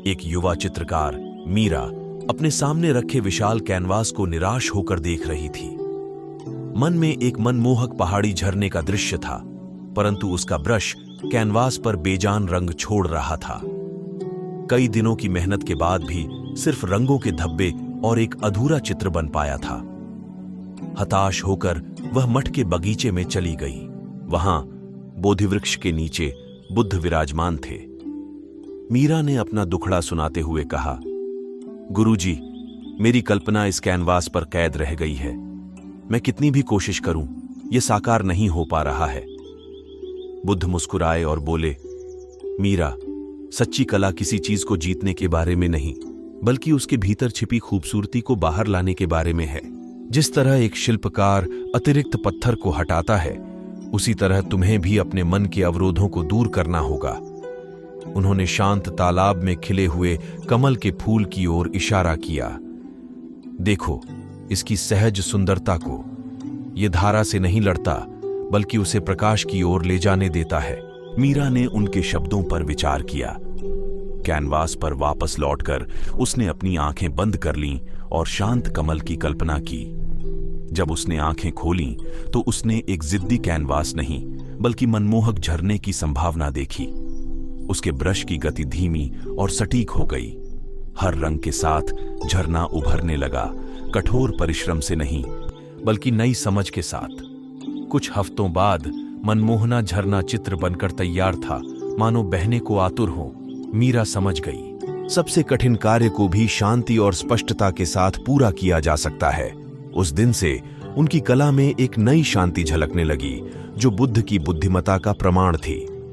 एक युवा चित्रकार मीरा अपने सामने रखे विशाल कैनवास को निराश होकर देख रही थी। मन में एक मनमोहक पहाड़ी झरने का दृश्य था, परंतु उसका ब्रश कैनवास पर बेजान रंग छोड़ रहा था। कई दिनों की मेहनत के बाद भी सिर्फ रंगों के धब्बे और एक अधूरा चित्र बन पाया था। हताश होकर वह मठ के बगीचे में चली गई। वहां बोधि वृक्ष के नीचे बुद्ध विराजमान थे। मीरा ने अपना दुखड़ा सुनाते हुए कहा, गुरुजी, मेरी कल्पना इस कैनवास पर कैद रह गई है। मैं कितनी भी कोशिश करूं, यह साकार नहीं हो पा रहा है। बुद्ध मुस्कुराए और बोले, मीरा, सच्ची कला किसी चीज को जीतने के बारे में नहीं, बल्कि उसके भीतर छिपी खूबसूरती को बाहर लाने के बारे में है। जिस तरह एक शिल्पकार अतिरिक्त पत्थर को हटाता है, उसी तरह तुम्हें भी अपने मन के अवरोधों को दूर करना होगा। उन्होंने शांत तालाब में खिले हुए कमल के फूल की ओर इशारा किया। देखो इसकी सहज सुंदरता को। यह धारा से नहीं लड़ता, बल्कि उसे प्रकाश की ओर ले जाने देता है। मीरा ने उनके शब्दों पर विचार किया। कैनवास पर वापस लौटकर उसने अपनी आंखें बंद कर लीं और शांत कमल की कल्पना की। जब उसने आंखें खोलीं, तो उसने एक जिद्दी कैनवास नहीं, बल्कि मनमोहक झरने की संभावना देखी। उसके ब्रश की गति धीमी और सटीक हो गई। हर रंग के साथ झरना उभरने लगा, कठोर परिश्रम से नहीं, बल्कि नई समझ के साथ। कुछ हफ्तों बाद मनमोहना झरना चित्र बनकर तैयार था, मानो बहने को आतुर हो। मीरा समझ गई, सबसे कठिन कार्य को भी शांति और स्पष्टता के साथ पूरा किया जा सकता है। उस दिन से उनकी कला में एक नई शांति झलकने लगी, जो बुद्ध की बुद्धिमत्ता का प्रमाण थी।